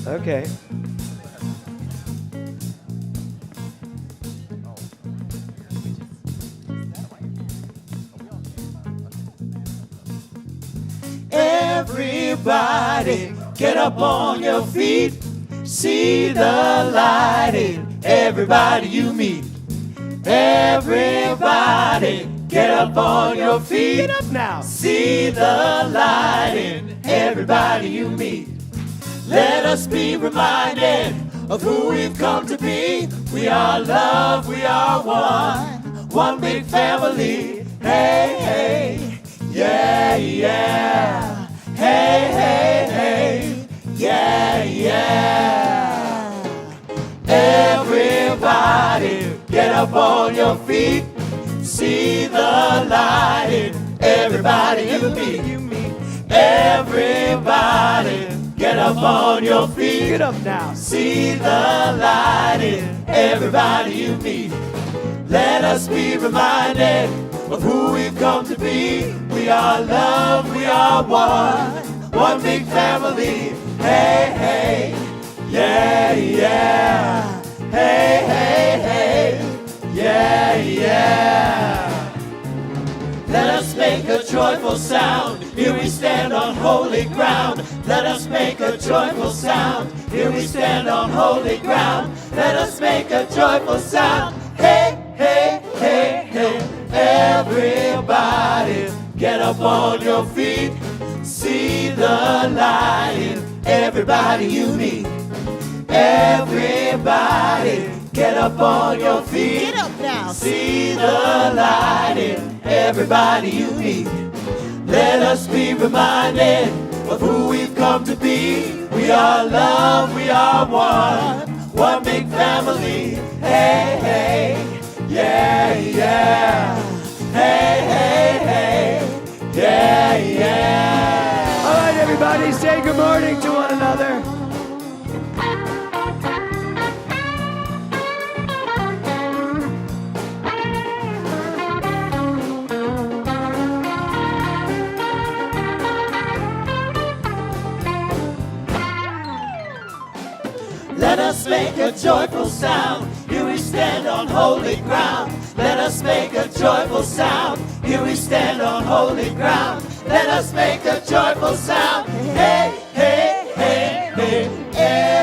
Okay. Everybody, get up on your feet. See the light in everybody you meet. Everybody, get up on your feet. Get up now. See the light in everybody you meet. Let us be reminded of who we've come to be. We are love, we are one big family. Hey, hey, yeah, yeah. Hey, hey, hey, yeah, yeah. Everybody, get up on your feet. See the light in everybody you meet. Everybody, get up on your feet. Get up now. See the light in everybody you meet. Let us be reminded of who we've come to be. We are love, we are one big family. Hey, hey, yeah, yeah. Hey, hey, hey, yeah, yeah. Let us make a joyful sound. Here we stand on holy ground. Let us make a joyful sound. Here we stand on holy ground. Let us make a joyful sound. Hey, hey, hey, hey. Everybody, get up on your feet. See the light in everybody you meet. Everybody, get up on your feet. Get up now. See the light in everybody you meet. Let us be reminded of who we've come to be. We are love, we are one big family. Hey, hey, yeah, yeah. Hey, hey, hey, yeah, yeah. All right, everybody, say good morning to one another. Let us make a joyful sound. Here we stand on holy ground. Let us make a joyful sound. Here we stand on holy ground. Let us make a joyful sound. Hey, hey, hey, hey.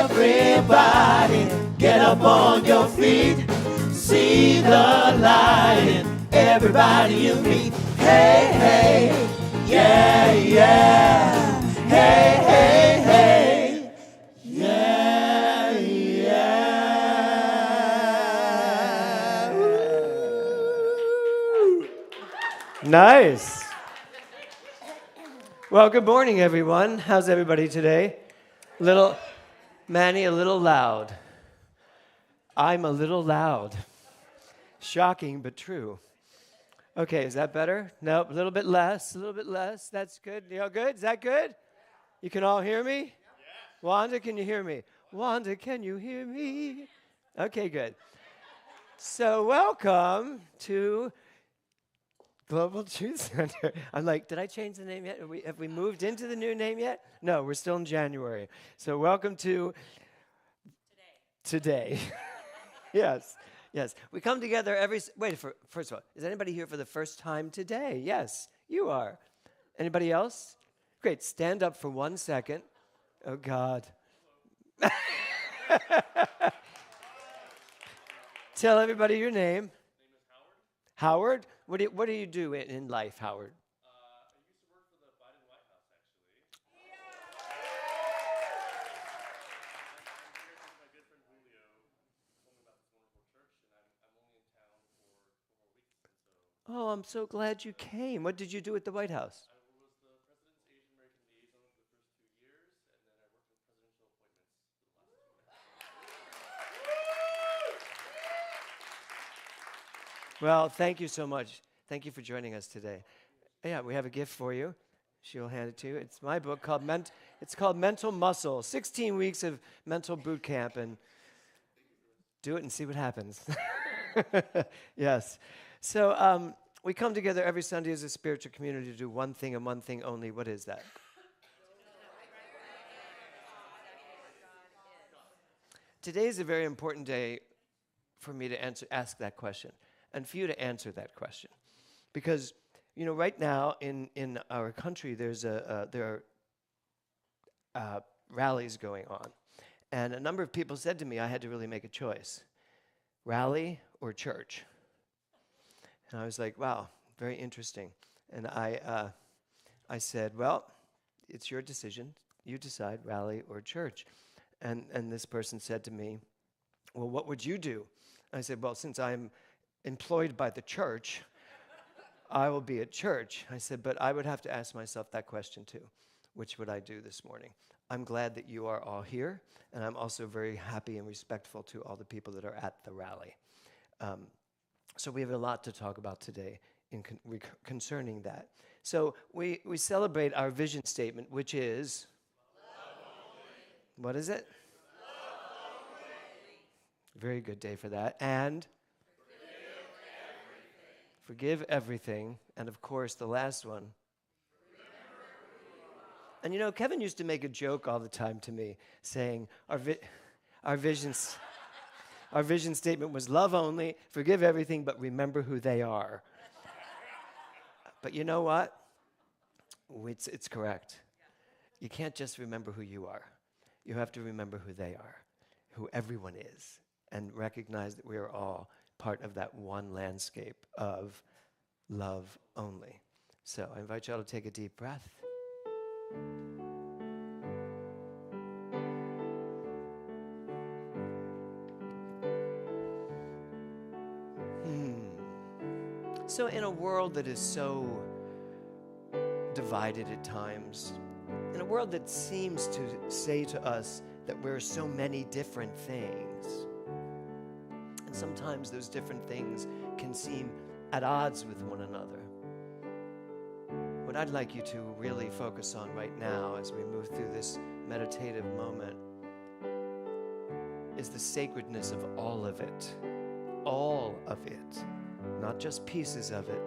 Everybody, get up on your feet. See the light in everybody you meet. Hey, hey, yeah, yeah. Hey, hey, hey, yeah, yeah. Woo. Nice. Well, good morning, everyone. How's everybody today? Manny, a little loud. I'm a little loud. Shocking, but true. Okay, is that better? Nope, a little bit less, a little bit less. That's good. You all good? Is that good? You can all hear me? Yeah. Wanda, can you hear me? Wanda, can you hear me? Okay, good. So welcome to Global Truth Center. I'm like, did I change the name yet? Have we moved into the new name yet? No, we're still in January. So welcome to today. Yes. Yes. We come together first of all, is anybody here for the first time today? Yes, you are. Anybody else? Great. Stand up for 1 second. Oh, God. Tell everybody your name. My name is Howard. Howard? What do you do in life, Howard? I used to work for the Biden White House, actually. I'm here because my good friend Julio told me about this wonderful church, and I'm only in town for 4 more weeks. And so Oh, I'm so glad you came. What did you do at the White House? I was the president's Asian American liaison for the first 2 years, and then I worked with presidential appointments for the last 2 years. Well, thank you so much. Thank you for joining us today. Yeah, we have a gift for you. She'll hand it to you. It's my book called Mental Muscle, 16 weeks of mental boot camp, and do it and see what happens. Yes. So we come together every Sunday as a spiritual community to do one thing and one thing only. What is that? Today is a very important day for me to ask that question, and for you to answer that question. Because, right now in our country, there are rallies going on. And a number of people said to me I had to really make a choice, rally or church. And I was like, wow, very interesting. And I said, well, it's your decision. You decide, rally or church. And this person said to me, well, what would you do? I said, well, since I'm employed by the church, I will be at church. I said, but I would have to ask myself that question too. Which would I do this morning? I'm glad that you are all here, and I'm also very happy and respectful to all the people that are at the rally. So we have a lot to talk about today concerning that. So we celebrate our vision statement, which is, what is it? Very good day for that. And forgive everything. And of course, the last one. And Kevin used to make a joke all the time to me, saying our vision statement was love only, forgive everything, but remember who they are. But you know what? It's correct. You can't just remember who you are. You have to remember who they are, who everyone is, and recognize that we are all part of that one landscape of love only. So I invite you all to take a deep breath. So in a world that is so divided at times, in a world that seems to say to us that we're so many different things, and sometimes those different things can seem at odds with one another, what I'd like you to really focus on right now as we move through this meditative moment is the sacredness of all of it. All of it. Not just pieces of it,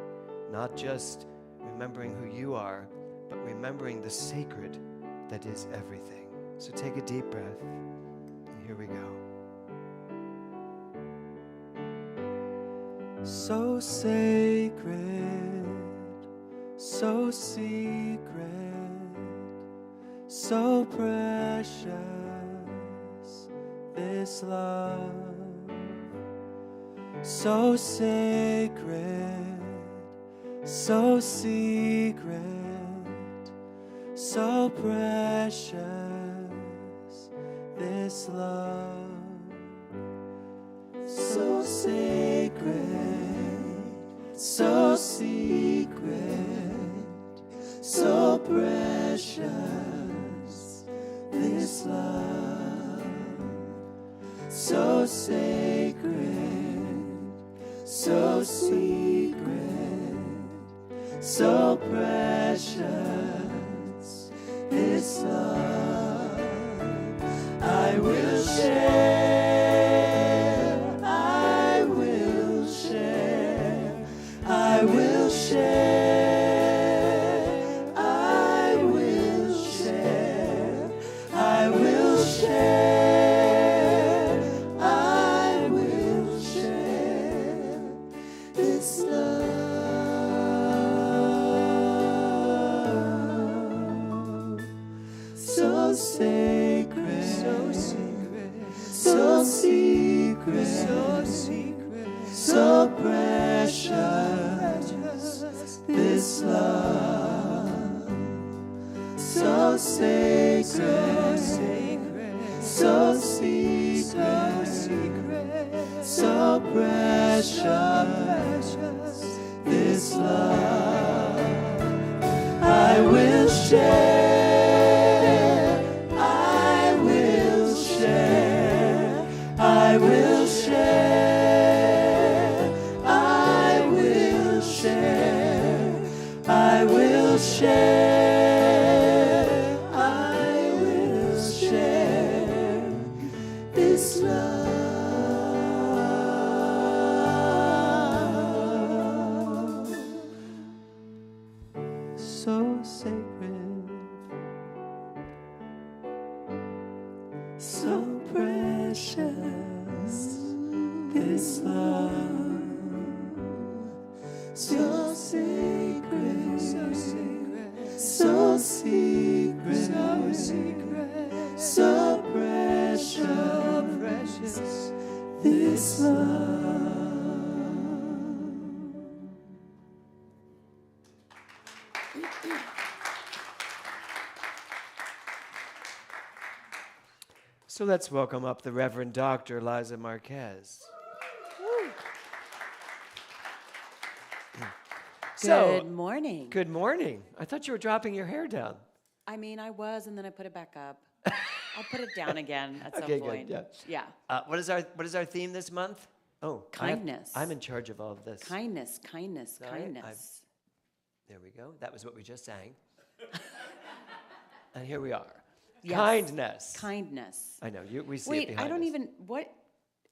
not just remembering who you are, but remembering the sacred that is everything. So take a deep breath, and here we go. So sacred, so secret, so precious, this love. So sacred, so secret, so precious, this love. So sacred, so secret, so precious, this love. So sacred, so secret, so precious, this love. I will share, I will share, I will share, I will share, I will share, I will share this love. So sacred, so secret, so secret, so secret, so precious, this love. So sacred, so sacred, so secret, so precious, this love. I will share, I will share, I will share, I will share, I will share, I will share this love. So sacred, so precious. secret, so precious, this love. So let's welcome up the Reverend Dr. Liza Marquez. Good morning. Good morning. I thought you were dropping your hair down. I mean, I was, and then I put it back up. I'll put it down again at some Okay, point. good. Yeah. What is our theme this month? Oh, Kindness. I'm in charge of all of this. Kindness, kindness, Sorry, kindness. There we go. That was what we just sang. And here we are. Yes. Kindness. Kindness. I know. We see it Wait, behind I don't us. even, what,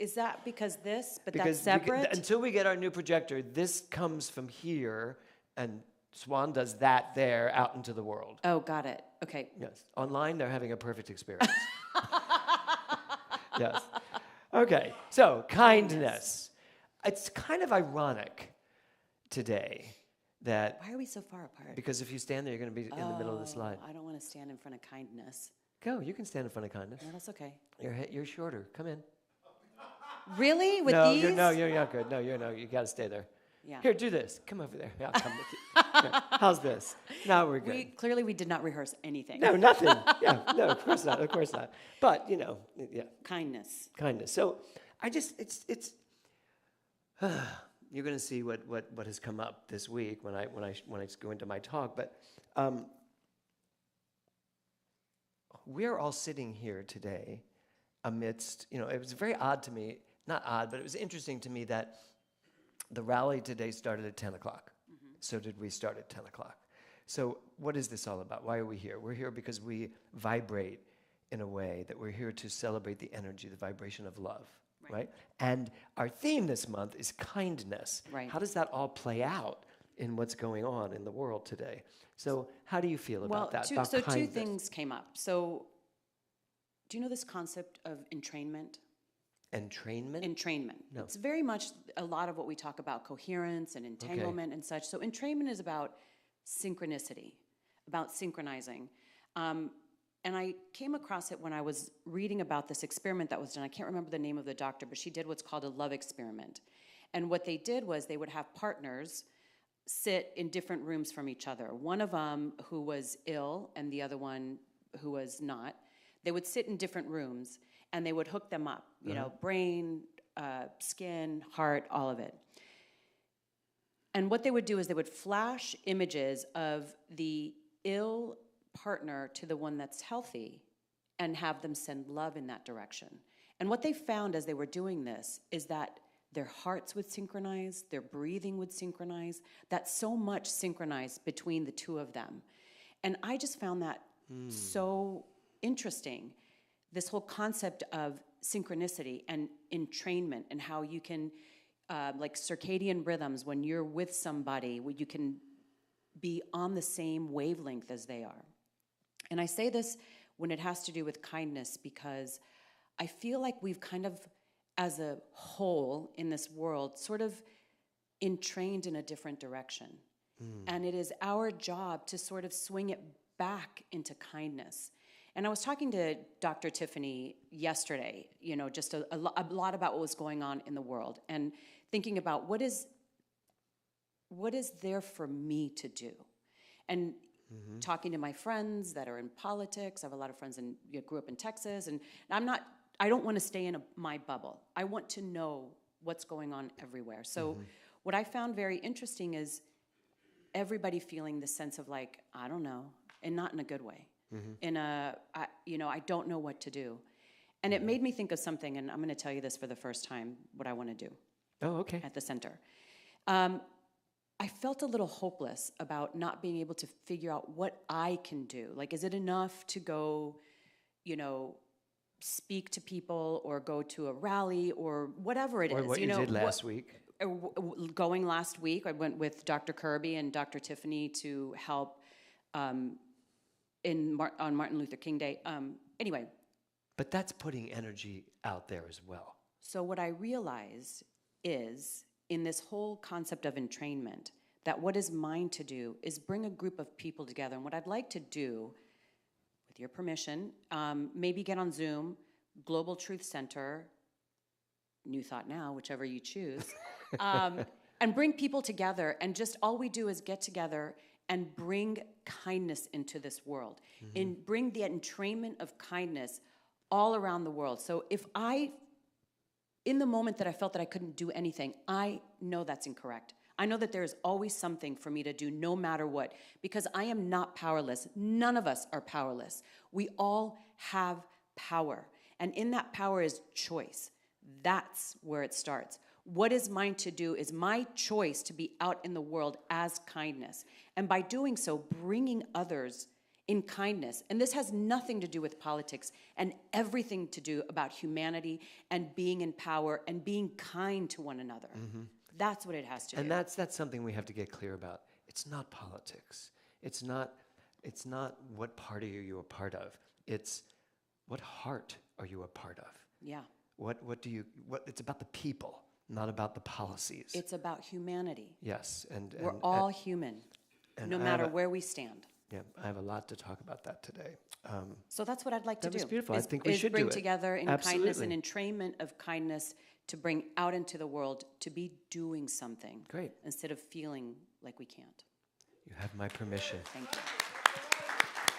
is that because this, but Because that's separate? until we get our new projector, this comes from here, and Swan does that there out into the world. Oh, got it. Okay. Yes. Online, they're having a perfect experience. Yes. Okay. So, kindness. It's kind of ironic today that, Why are we so far apart? because if you stand there, you're going to be in the middle of the slide. I don't want to stand in front of kindness. Go. You can stand in front of kindness. No, that's okay. You're shorter. Come in. Really? With no, these? you're not good. No, you got to stay there. Yeah. Here, do this. Come over there. Yeah, I'll come with you. Here, how's this? Now we're good. Clearly we did not rehearse anything. No, nothing. Yeah, no, of course not. But, yeah, Kindness. kindness. So it's you're going to see what has come up this week when I go into my talk. But we're all sitting here today amidst, it was very odd to me, not odd, but it was interesting to me that the rally today started at 10 o'clock. Mm-hmm. So did we start at 10 o'clock. So what is this all about? Why are we here? We're here because we vibrate in a way that we're here to celebrate the energy, the vibration of love, right? And our theme this month is kindness. Right. How does that all play out in what's going on in the world today? So how do you feel about that? About two kindness? things came up. So do you know this concept of entrainment? Entrainment? Entrainment. No. It's very much a lot of what we talk about, coherence and entanglement and such. So entrainment is about synchronicity, about synchronizing. And I came across it when I was reading about this experiment that was done. I can't remember the name of the doctor, but she did what's called a love experiment. And what they did was they would have partners sit in different rooms from each other. One of them who was ill and the other one who was not. They would sit in different rooms and they would hook them up, brain, skin, heart, all of it. And what they would do is they would flash images of the ill partner to the one that's healthy and have them send love in that direction. And what they found as they were doing this is that their hearts would synchronize, their breathing would synchronize, that so much synchronized between the two of them. And I just found that so interesting, this whole concept of synchronicity and entrainment and how you can, like circadian rhythms, when you're with somebody, you can be on the same wavelength as they are. And I say this when it has to do with kindness because I feel like we've kind of, as a whole in this world, sort of entrained in a different direction. And it is our job to sort of swing it back into kindness. And I was talking to Dr. Tiffany yesterday, just a lot about what was going on in the world and thinking about what is there for me to do. And talking to my friends that are in politics. I have a lot of friends grew up in Texas, and I don't want to stay in my bubble. I want to know what's going on everywhere. So what I found very interesting is everybody feeling the sense of like, I don't know, and not in a good way. I don't know what to do. And it made me think of something, and I'm going to tell you this for the first time, what I want to do. Oh, okay. At the center. I felt a little hopeless about not being able to figure out what I can do. Like, is it enough to go, speak to people or go to a rally or whatever it is? Or what you did last week. Going last week, I went with Dr. Kirby and Dr. Tiffany to help on Martin Luther King Day. Anyway. But that's putting energy out there as well. So what I realized is, in this whole concept of entrainment, that what is mine to do is bring a group of people together. And what I'd like to do, with your permission, maybe get on Zoom, Global Truth Center, New Thought Now, whichever you choose, and bring people together. And just all we do is get together and bring kindness into this world, and bring the entrainment of kindness all around the world. So if in the moment that I felt that I couldn't do anything, I know that's incorrect. I know that there is always something for me to do no matter what, because I am not powerless. None of us are powerless. We all have power, and in that power is choice. That's where it starts. What is mine to do is my choice to be out in the world as kindness, and by doing so, bringing others in kindness. And this has nothing to do with politics and everything to do about humanity and being in power and being kind to one another. That's what it has to do. And that's something we have to get clear about. It's not politics. It's not what party are you a part of. It's what heart are you a part of. Yeah. It's about the people, not about the policies. It's about humanity. Yes. And we're all human, no matter where we stand. Yeah, I have a lot to talk about that today. So that's what I'd like to do. That was beautiful. I think we should bring do it. together in Absolutely. kindness and entrainment of kindness to bring out into the world, to be doing something. Great. Instead of feeling like we can't. You have my permission. Thank you.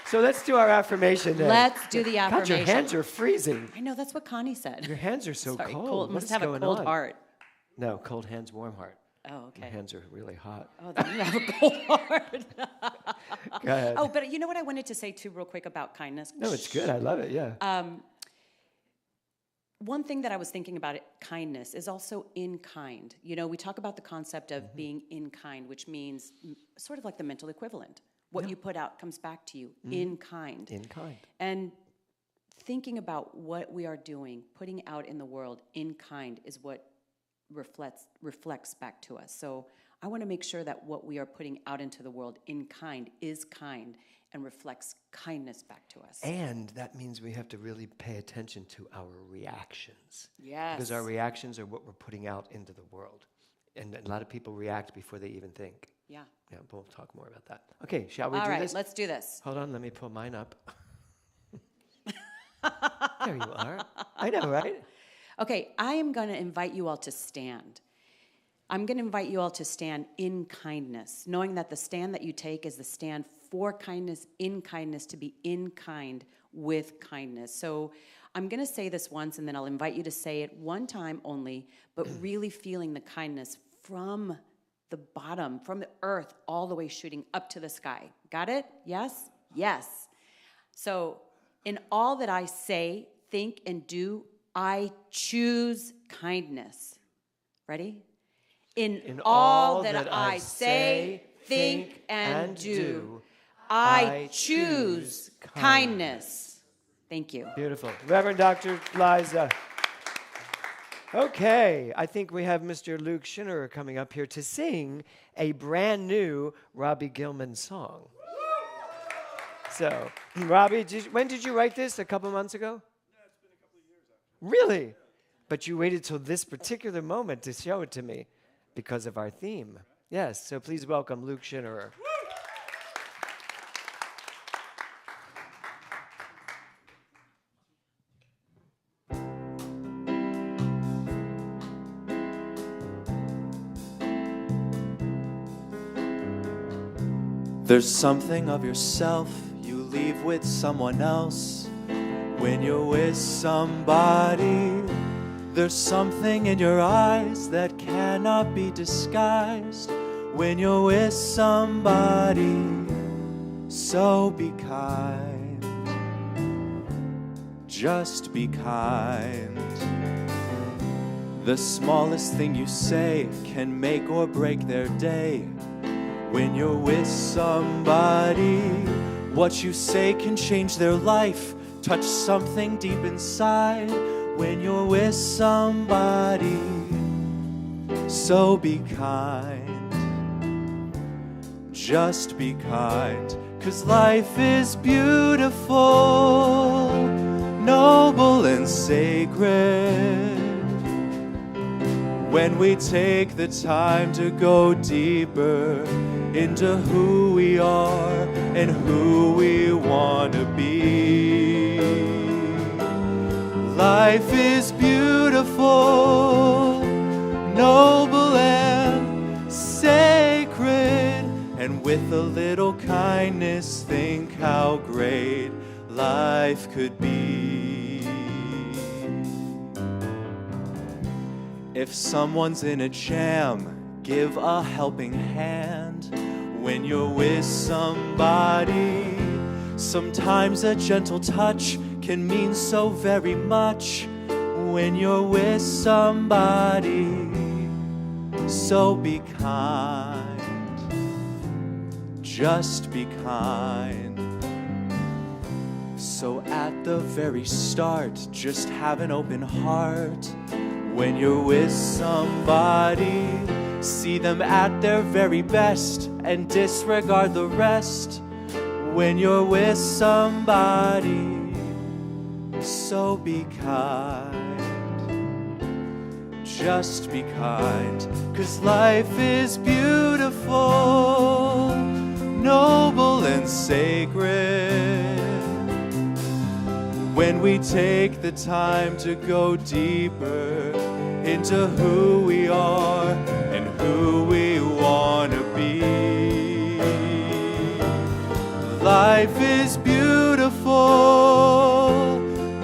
So let's do our affirmation then. Let's do the God, affirmation. your hands are freezing. I know, that's what Connie said. Your hands are so Sorry, cold. What Must is have a going cold on? heart. No, cold hands, warm heart. Oh, okay. My hands are really hot. Oh, then you have a cold heart. Go ahead. Oh, but you know what I wanted to say too real quick about kindness? No, it's good. I love it, yeah. One thing that I was thinking about kindness is also in kind. You know, we talk about the concept of being in kind, which means sort of like the mental equivalent. What you put out comes back to you in kind. In kind. And thinking about what we are doing, putting out in the world in kind is what reflects back to us. So I want to make sure that what we are putting out into the world in kind is kind and reflects kindness back to us. And that means we have to really pay attention to our reactions. Yes. Because our reactions are what we're putting out into the world. And a lot of people react before they even think. Yeah. Yeah, we'll talk more about that. Okay, shall we All do right, this? let's do this. Hold on, let me pull mine up. There you are. I know, right? Okay, I am going to invite you all to stand. I'm going to invite you all to stand in kindness, knowing that the stand that you take is the stand for kindness, in kindness, to be in kind with kindness. So I'm going to say this once, and then I'll invite you to say it one time only, but really feeling the kindness from the bottom, from the earth, all the way shooting up to the sky. Got it? Yes? Yes. So in all that I say, think, and do, I choose kindness. Ready? In all that I say, think, and do, I choose kindness. Thank you. Beautiful. Reverend Dr. Liza. Okay, I think we have Mr. Luke Schinnerer coming up here to sing a brand new Robbie Gilman song. So, Robbie, when did you write this? A couple months ago? Yeah, it's been a couple of years, actually. Really? Yeah. But you waited till this particular moment to show it to me because of our theme. Yes, so please welcome Luke Schinnerer. There's something of yourself you leave with someone else when you're with somebody. There's something in your eyes that cannot be disguised when you're with somebody. So be kind, just be kind. The smallest thing you say can make or break their day. When you're with somebody, what you say can change their life, touch something deep inside. When you're with somebody, so be kind, just be kind. 'Cause life is beautiful, noble and sacred. when we take the time to go deeper into who we are and who we want to be. Life is beautiful, noble and sacred, and with a little kindness, think how great life could be. If someone's in a jam, give a helping hand. When you're with somebody, sometimes a gentle touch can mean so very much. When you're with somebody, so be kind, just be kind. So at the very start, just have an open heart. When you're with somebody, see them at their very best and disregard the rest. When you're with somebody, so be kind, just be kind. 'Cause life is beautiful, noble and sacred, when we take the time to go deeper into who we are and who we want to be. Life is beautiful,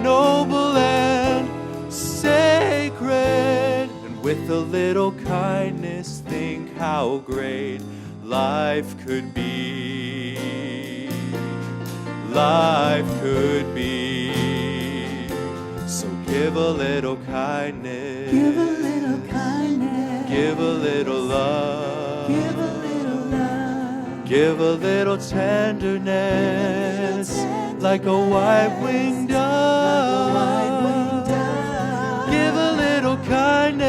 noble and sacred, and with a little kindness, think how great life could be. Life could be. So give a little kindness. Give a little kindness. Give a little love. Give a little love. Give a little tenderness, like a white-winged dove. Give a little kindness.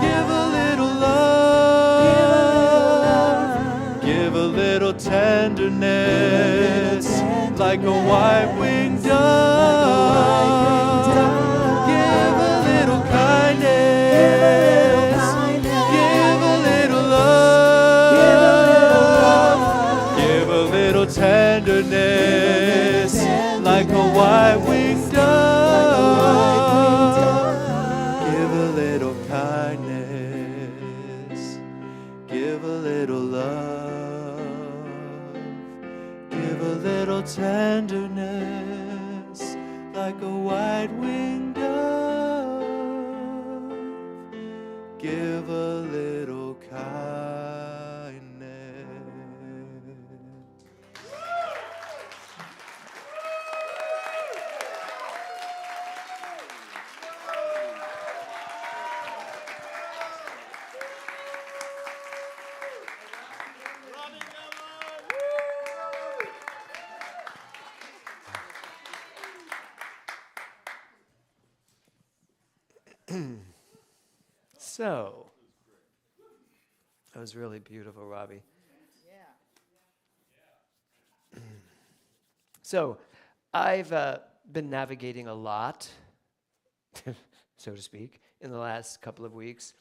Give a little love. Give a little tenderness, like a white-winged dove. Give a little kindness. Give a little love. Give a little tenderness, like a white-winged dove. Give a little kindness. Give a little love. Give a little tenderness, like a white-winged dove. Give a little kindness. So, that was really beautiful, Robbie. So, I've been navigating a lot, so to speak, in the last couple of weeks.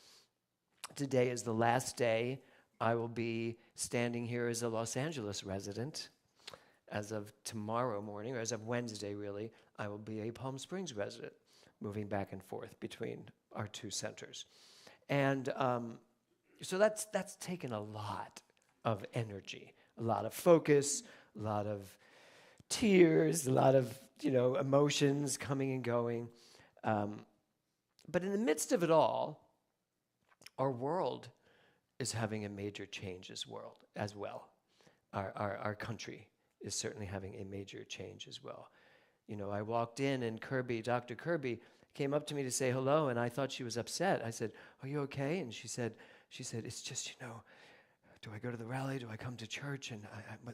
Today is the last day I will be standing here as a Los Angeles resident. As of tomorrow morning, or as of Wednesday, really, I will be a Palm Springs resident, moving back and forth between our two centers. And so that's taken a lot of energy, a lot of focus, a lot of tears, a lot of emotions coming and going. But in the midst of it all, our world is having a major change as well. Our country is certainly having a major change as well. I walked in and Dr. Kirby, came up to me to say hello, and I thought she was upset. I said, "Are you okay?" And she said, "It's just, do I go to the rally? Do I come to church? And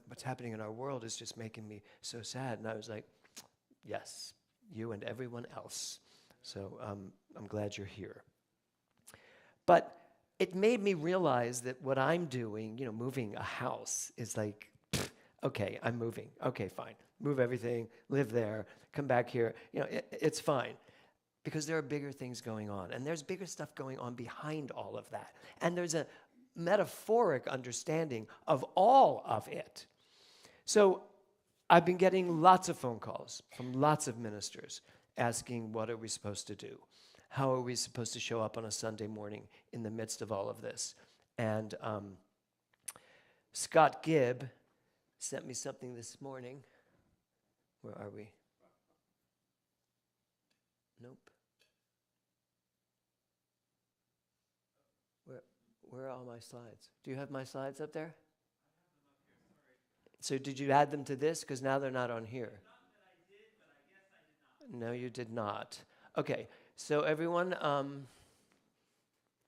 what's happening in our world is just making me so sad." And I was like, "Yes, you and everyone else. So I'm glad you're here." But it made me realize that what I'm doing, moving a house, is like, okay, I'm moving. Okay, fine. Move everything, live there, come back here. It's fine. because there are bigger things going on. And there's bigger stuff going on behind all of that. And there's a metaphoric understanding of all of it. So I've been getting lots of phone calls from lots of ministers asking, what are we supposed to do? How are we supposed to show up on a Sunday morning in the midst of all of this? And Scott Gibb sent me something this morning. Where are we? Nope. Where are all my slides? Do you have my slides up there? So did you add them to this? Because now they're not on here. Not that I did, but I guess I did not. No, you did not. Okay, so everyone,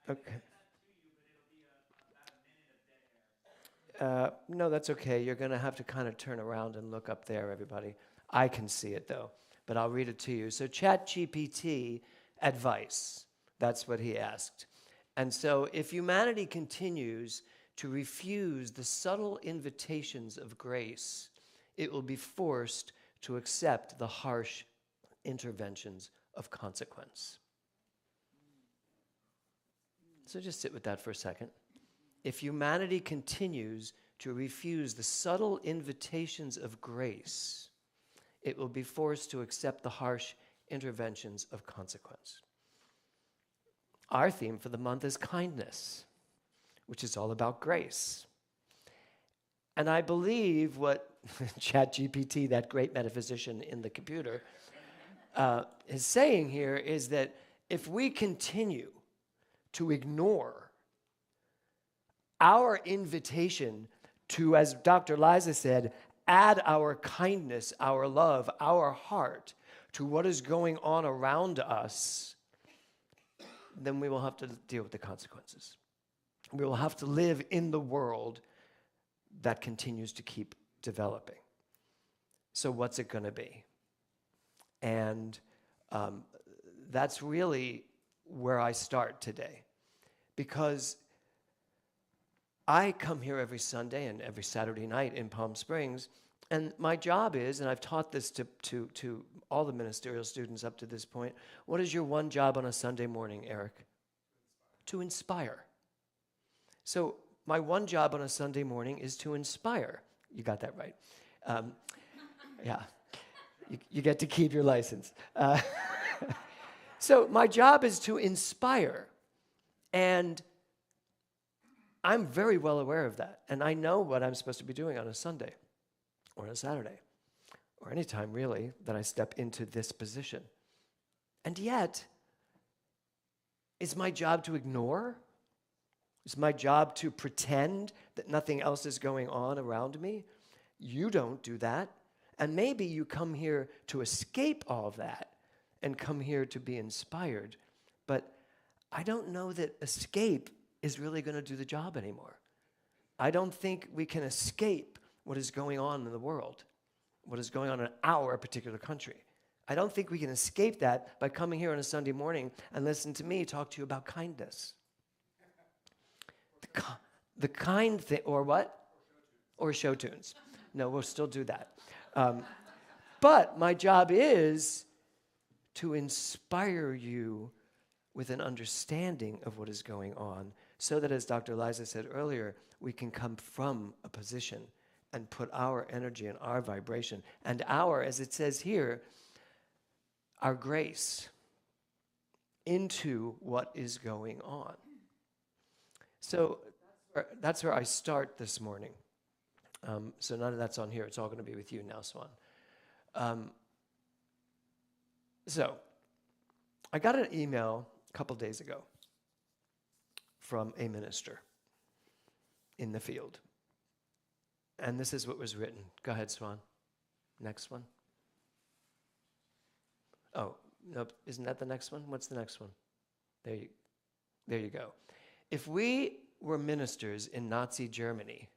okay. No, that's okay. You're going to have to kind of turn around and look up there, everybody. I can see it, though, but I'll read it to you. So ChatGPT advice, that's what he asked. And so if humanity continues to refuse the subtle invitations of grace, it will be forced to accept the harsh interventions of consequence. So just sit with that for a second. If humanity continues to refuse the subtle invitations of grace, it will be forced to accept the harsh interventions of consequence. Our theme for the month is kindness, which is all about grace. And I believe what ChatGPT, that great metaphysician in the computer, is saying here is that if we continue to ignore our invitation to, as Dr. Liza said, add our kindness, our love, our heart to what is going on around us, then we will have to deal with the consequences. We will have to live in the world that continues to keep developing. So what's it going to be? And that's really where I start today. Because I come here every Sunday and every Saturday night in Palm Springs, and my job is, and I've taught this to all the ministerial students up to this point, what is your one job on a Sunday morning, Eric? To inspire. So my one job on a Sunday morning is to inspire. You got that right. Yeah, you get to keep your license. So my job is to inspire, and I'm very well aware of that, and I know what I'm supposed to be doing on a Sunday or on a Saturday or any time really that I step into this position. And yet, is my job to ignore? Is my job to pretend that nothing else is going on around me? You don't do that. And maybe you come here to escape all of that and come here to be inspired. But I don't know that escape is really going to do the job anymore. I don't think we can escape what is going on in the world, what is going on in our particular country. I don't think we can escape that by coming here on a Sunday morning and listen to me talk to you about kindness. The kind thing, or what? Or show tunes. No, we'll still do that. But my job is to inspire you with an understanding of what is going on so that, as Dr. Liza said earlier, we can come from a position and put our energy and our vibration and our, as it says here, our grace into what is going on. So that's where I start this morning. So none of that's on here. It's all going to be with you now, Swan. So I got an email a couple days ago from a minister in the field. And this is what was written. Go ahead, Swan. Next one. Oh, nope. Isn't that the next one? What's the next one? There you go. If we were ministers in Nazi Germany,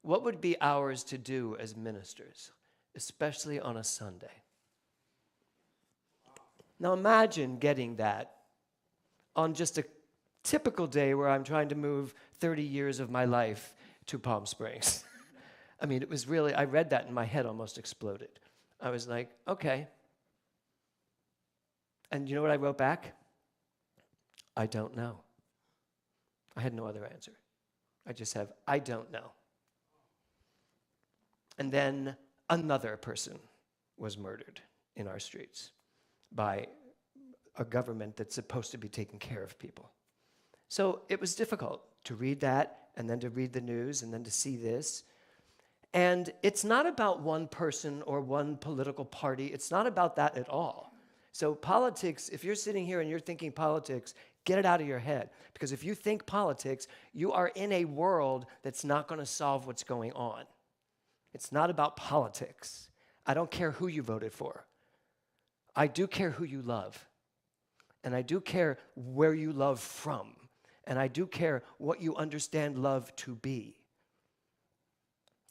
what would be ours to do as ministers, especially on a Sunday? Now imagine getting that on just a typical day where I'm trying to move 30 years of my life to Palm Springs. I mean, it was really, I read that and my head almost exploded. I was like, okay. And you know what I wrote back? I don't know. I had no other answer. I just have, I don't know. And then another person was murdered in our streets by a government that's supposed to be taking care of people. So it was difficult to read that and then to read the news and then to see this. And it's not about one person or one political party. It's not about that at all. So politics, if you're sitting here and you're thinking politics, get it out of your head. Because if you think politics, you are in a world that's not going to solve what's going on. It's not about politics. I don't care who you voted for. I do care who you love. And I do care where you love from. And I do care what you understand love to be.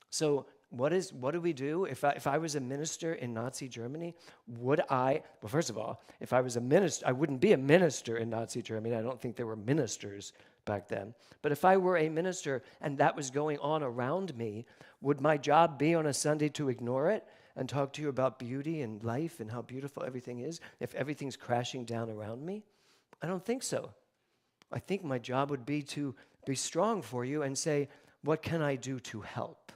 So what do we do? If I was a minister in Nazi Germany, well, first of all, if I was a minister, I wouldn't be a minister in Nazi Germany. I don't think there were ministers back then. But if I were a minister and that was going on around me, would my job be on a Sunday to ignore it and talk to you about beauty and life and how beautiful everything is if everything's crashing down around me? I don't think so. I think my job would be to be strong for you and say, what can I do to help?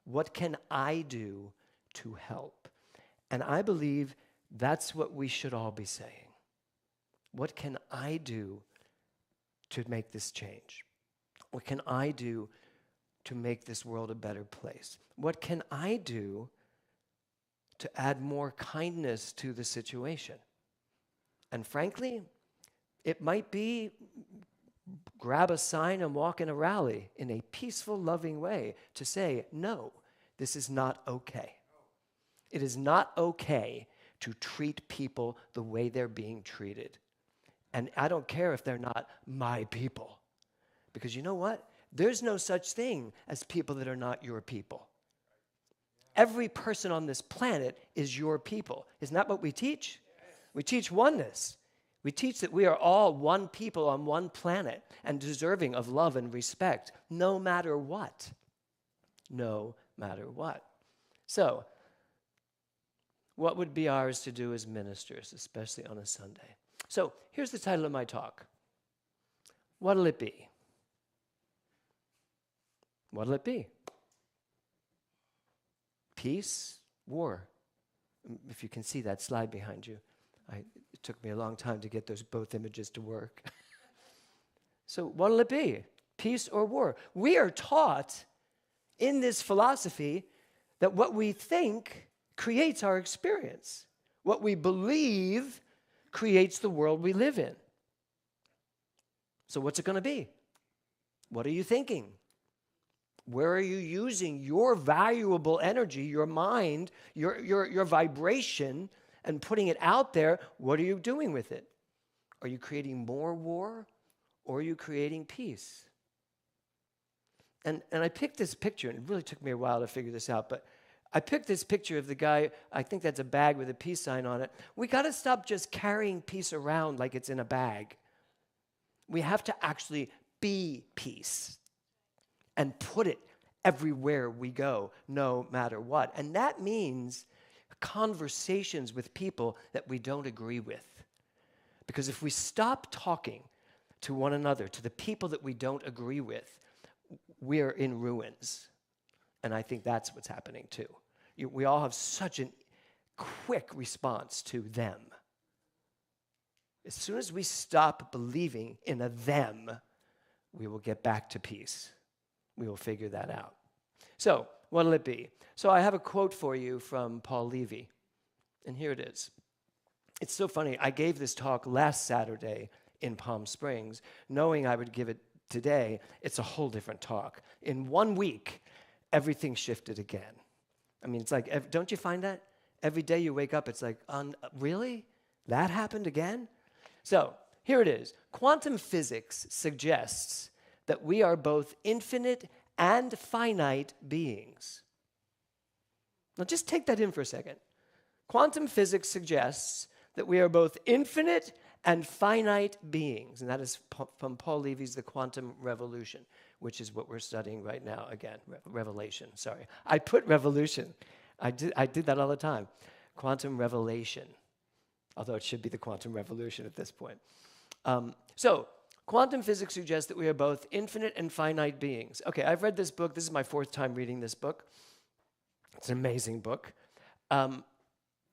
What can I do to help? And I believe that's what we should all be saying. What can I do to make this change? What can I do to make this world a better place? What can I do to add more kindness to the situation? And frankly, it might be grab a sign and walk in a rally in a peaceful, loving way to say, no, this is not okay. It is not okay to treat people the way they're being treated. And I don't care if they're not my people. Because you know what? There's no such thing as people that are not your people. Every person on this planet is your people. Isn't that what we teach? We teach oneness. We teach that we are all one people on one planet and deserving of love and respect, no matter what. No matter what. So, what would be ours to do as ministers, especially on a Sunday? So, here's the title of my talk. What'll it be? What'll it be? Peace, war. If you can see that slide behind you. It took me a long time to get those both images to work. So what'll it be? Peace or war? We are taught in this philosophy that what we think creates our experience. What we believe creates the world we live in. So what's it going to be? What are you thinking? Where are you using your valuable energy, your mind, your vibration, and putting it out there? What are you doing with it? Are you creating more war, or are you creating peace? And I picked this picture, and it really took me a while to figure this out, but I picked this picture of the guy. I think that's a bag with a peace sign on it. We got to stop just carrying peace around like it's in a bag. We have to actually be peace and put it everywhere we go, no matter what. And that means conversations with people that we don't agree with. Because if we stop talking to one another, to the people that we don't agree with, we're in ruins. And I think that's what's happening too. We all have such a quick response to them. As soon as we stop believing in a them, we will get back to peace. We will figure that out. So, what'll it be? So I have a quote for you from Paul Levy, and here it is. It's so funny. I gave this talk last Saturday in Palm Springs, knowing I would give it today. It's a whole different talk. In 1 week, everything shifted again. I mean, it's like, don't you find that? Every day you wake up, it's like, really? That happened again? So, here it is. Quantum physics suggests that we are both infinite and finite beings. Now just take that in for a second. Quantum physics suggests that we are both infinite and finite beings. And that is from Paul Levy's The Quantum Revolution, which is what we're studying right now. Again, revelation, sorry. I put revolution. I did that all the time. Quantum revelation. although it should be the quantum revolution at this point. So, quantum physics suggests that we are both infinite and finite beings. Okay, I've read this book. This is my 4th time reading this book. It's an amazing book.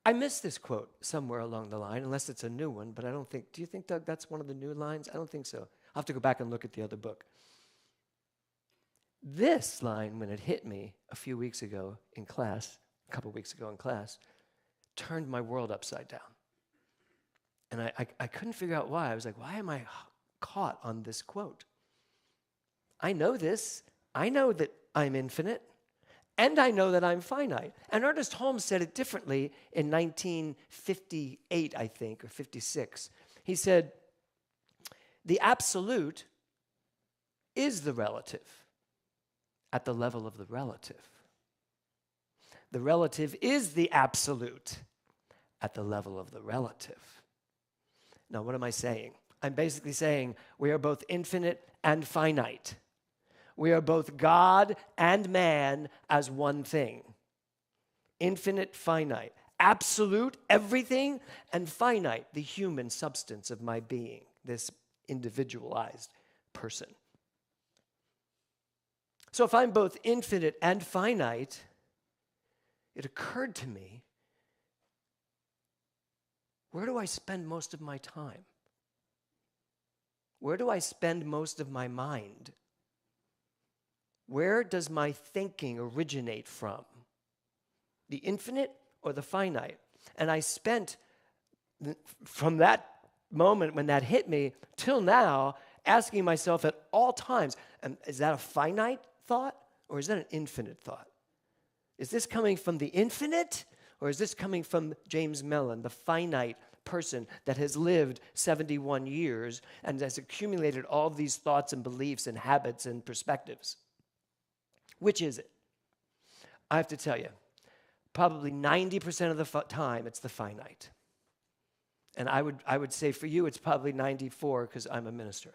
I missed this quote somewhere along the line, unless it's a new one, but I don't think, do you think, Doug, that's one of the new lines? I don't think so. I'll have to go back and look at the other book. This line, when it hit me a few weeks ago in class, a couple weeks ago in class, turned my world upside down. And I couldn't figure out why. I was like, why am I caught on this quote? I know this. I know that I'm infinite. And I know that I'm finite. And Ernest Holmes said it differently in 1958, I think, or 56. He said, the absolute is the relative at the level of the relative. The relative is the absolute at the level of the relative. Now, what am I saying? I'm basically saying we are both infinite and finite. We are both God and man as one thing. Infinite, finite. Absolute, everything, and finite, the human substance of my being, this individualized person. So if I'm both infinite and finite, it occurred to me, where do I spend most of my time? Where do I spend most of my mind? Where does my thinking originate from? The infinite or the finite? And I spent, from that moment when that hit me till now, asking myself at all times, is that a finite thought or is that an infinite thought? Is this coming from the infinite or is this coming from James Mellon, the finite person that has lived 71 years and has accumulated all of these thoughts and beliefs and habits and perspectives? Which is it? I have to tell you, probably 90% of the time, it's the finite. And I would say for you, it's probably 94 because I'm a minister.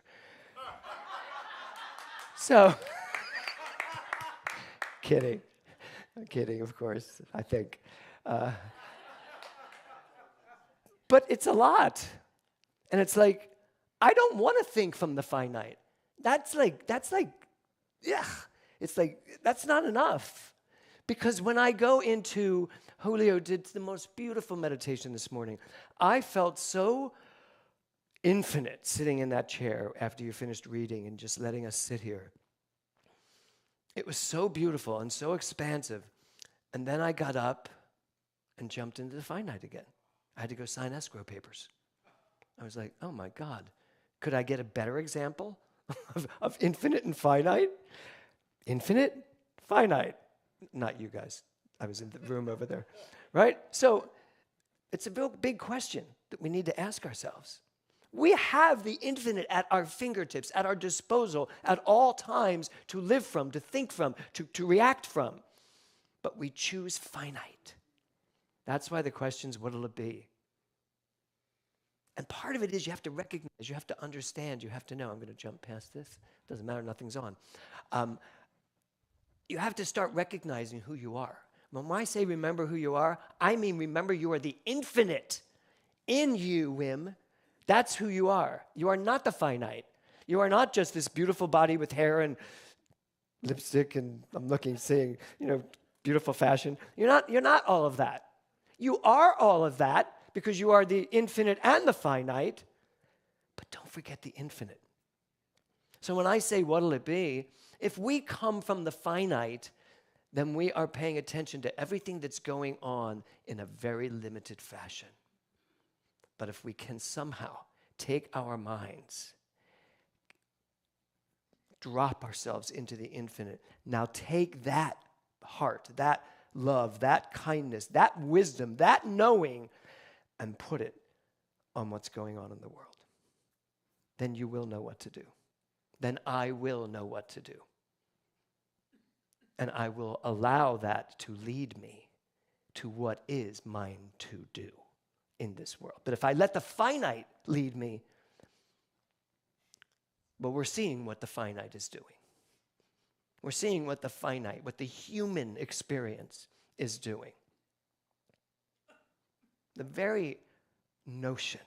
So, kidding. I'm kidding, of course, I think. But it's a lot. And it's like, I don't want to think from the finite. That's like, yeah. It's like, that's not enough. Because when I go into, Julio did the most beautiful meditation this morning. I felt so infinite sitting in that chair after you finished reading and just letting us sit here. It was so beautiful and so expansive. And then I got up and jumped into the finite again. I had to go sign escrow papers. I was like, oh my God, could I get a better example of infinite and finite? Infinite, finite. Not you guys. I was in the room over there, right? So it's a big question that we need to ask ourselves. We have the infinite at our fingertips, at our disposal, at all times to live from, to think from, to react from. But we choose finite. That's why the question is, what'll it be? And part of it is you have to recognize, you have to understand, you have to know. I'm going to jump past this. Doesn't matter, nothing's on. You have to start recognizing who you are. When I say remember who you are, I mean remember you are the infinite in you, Wim. That's who you are. You are not the finite. You are not just this beautiful body with hair and lipstick and seeing, beautiful fashion. You're not all of that. You are all of that because you are the infinite and the finite, but don't forget the infinite. So when I say what'll it be, if we come from the finite, then we are paying attention to everything that's going on in a very limited fashion. But if we can somehow take our minds, drop ourselves into the infinite, now take that heart, that love, that kindness, that wisdom, that knowing, and put it on what's going on in the world. Then you will know what to do. Then I will know what to do. And I will allow that to lead me to what is mine to do in this world. But if I let the finite lead me, well, we're seeing what the finite is doing. We're seeing what the finite, what the human experience is doing. The very notion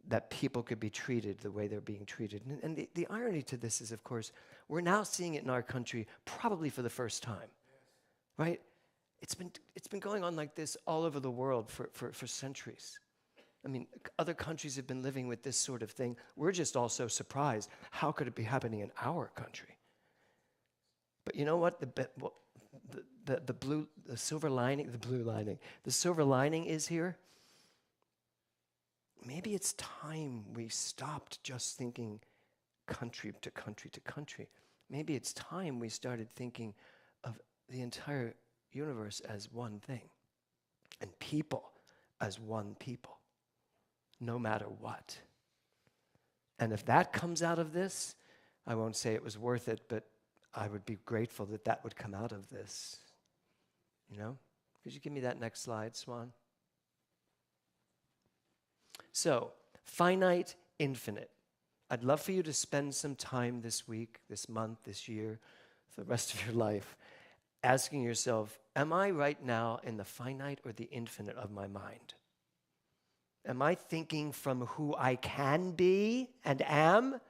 that people could be treated the way they're being treated. And the irony to this is, of course, we're now seeing it in our country probably for the first time, right? It's been going on like this all over the world for centuries. I mean, other countries have been living with this sort of thing. We're just all so surprised. How could it be happening in our country? But you know what? The silver lining is here. Maybe it's time we stopped just thinking country to country to country. Maybe it's time we started thinking of the entire universe as one thing and people as one people, no matter what. And if that comes out of this, I won't say it was worth it, but I would be grateful that that would come out of this. You know? Could you give me that next slide, Swan? So, finite, infinite. I'd love for you to spend some time this week, this month, this year, for the rest of your life, asking yourself, am I right now in the finite or the infinite of my mind? Am I thinking from who I can be and am,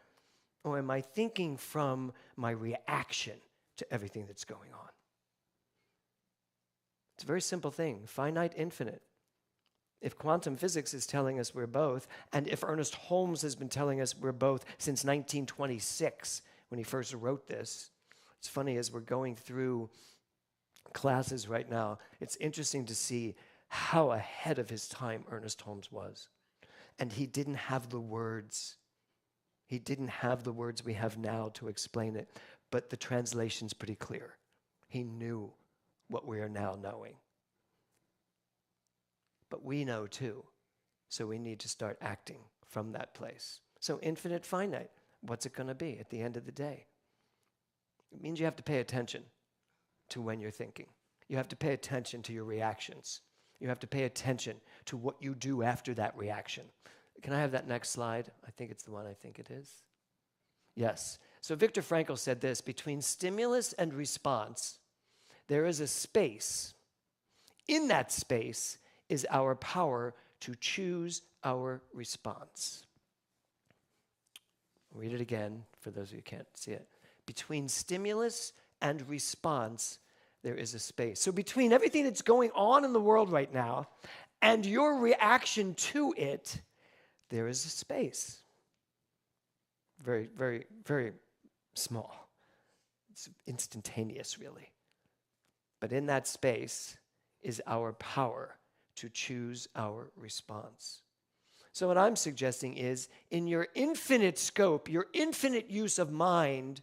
or am I thinking from my reaction to everything that's going on? It's a very simple thing, finite, infinite. If quantum physics is telling us we're both, and if Ernest Holmes has been telling us we're both since 1926, when he first wrote this, it's funny, as we're going through classes right now, it's interesting to see how ahead of his time Ernest Holmes was. And he didn't have the words. He didn't have the words we have now to explain it, but the translation's pretty clear. He knew what we are now knowing. But we know too, so we need to start acting from that place. So infinite, finite, what's it going to be at the end of the day? It means you have to pay attention to when you're thinking. You have to pay attention to your reactions. You have to pay attention to what you do after that reaction. Can I have that next slide? I think it's the one I think it is. Yes. So Viktor Frankl said this, between stimulus and response, there is a space. In that space is our power to choose our response. I'll read it again for those of you who can't see it. Between stimulus and response, there is a space. So between everything that's going on in the world right now and your reaction to it, there is a space. Very, very, very small. It's instantaneous, really. But in that space is our power to choose our response. So what I'm suggesting is, in your infinite scope, your infinite use of mind,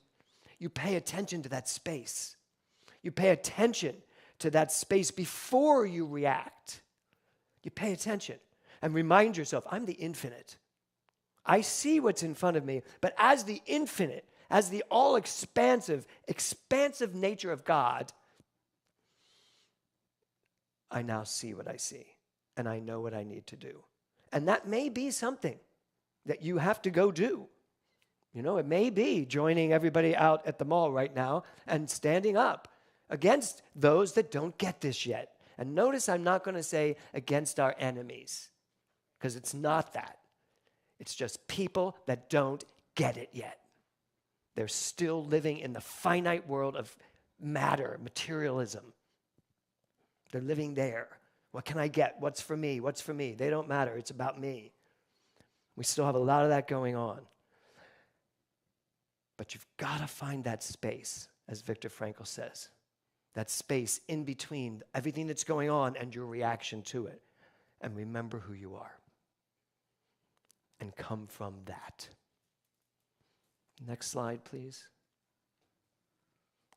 you pay attention to that space. You pay attention to that space before you react. You pay attention and remind yourself, I'm the infinite. I see what's in front of me, but as the infinite, as the all-expansive, expansive nature of God, I now see what I see, and I know what I need to do. And that may be something that you have to go do. You know, it may be joining everybody out at the mall right now and standing up against those that don't get this yet. And notice I'm not going to say against our enemies, because it's not that. It's just people that don't get it yet. They're still living in the finite world of matter, materialism. They're living there. What can I get? What's for me? What's for me? They don't matter. It's about me. We still have a lot of that going on. But you've got to find that space, as Viktor Frankl says. That space in between everything that's going on and your reaction to it. And remember who you are. And come from that. Next slide, please.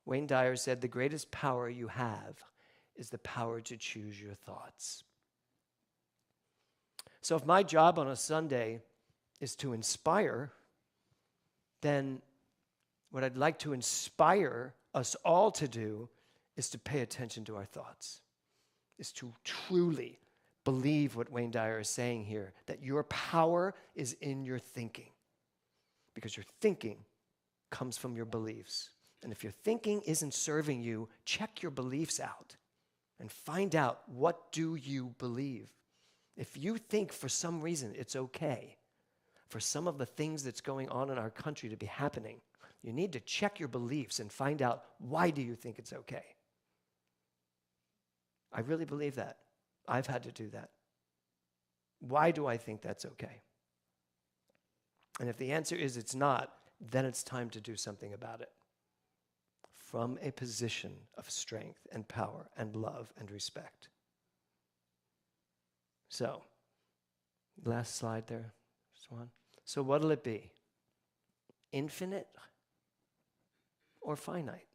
Wayne Dyer said, the greatest power you have is the power to choose your thoughts. So if my job on a Sunday is to inspire, then what I'd like to inspire us all to do is to pay attention to our thoughts, is to truly believe what Wayne Dyer is saying here, that your power is in your thinking, because your thinking comes from your beliefs. And if your thinking isn't serving you, check your beliefs out and find out, what do you believe? If you think for some reason it's okay for some of the things that's going on in our country to be happening, you need to check your beliefs and find out, why do you think it's okay? I really believe that. I've had to do that. Why do I think that's okay? And if the answer is it's not, then it's time to do something about it. From a position of strength and power and love and respect. So, last slide there, Swan. So what'll it be? Infinite or finite?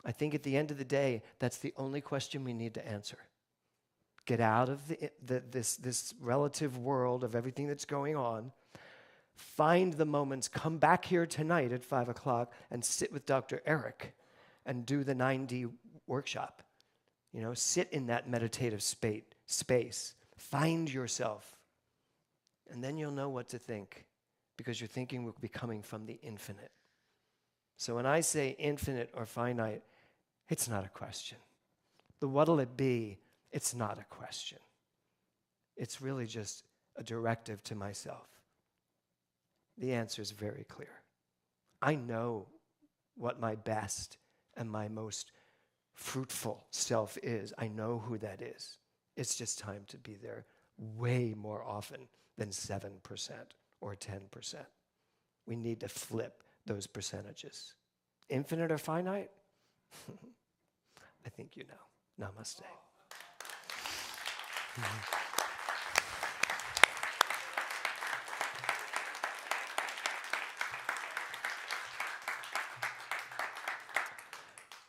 I think at the end of the day, that's the only question we need to answer. Get out of this relative world of everything that's going on. Find the moments. Come back here tonight at 5 o'clock and sit with Dr. Eric and do the 9D workshop. You know, sit in that meditative space. Find yourself. And then you'll know what to think, because your thinking will be coming from the infinite. So when I say infinite or finite, it's not a question. The what'll it be, it's not a question. It's really just a directive to myself. The answer is very clear. I know what my best and my most fruitful self is. I know who that is. It's just time to be there way more often than 7% or 10%. We need to flip those percentages. Infinite or finite? I think you know. Namaste.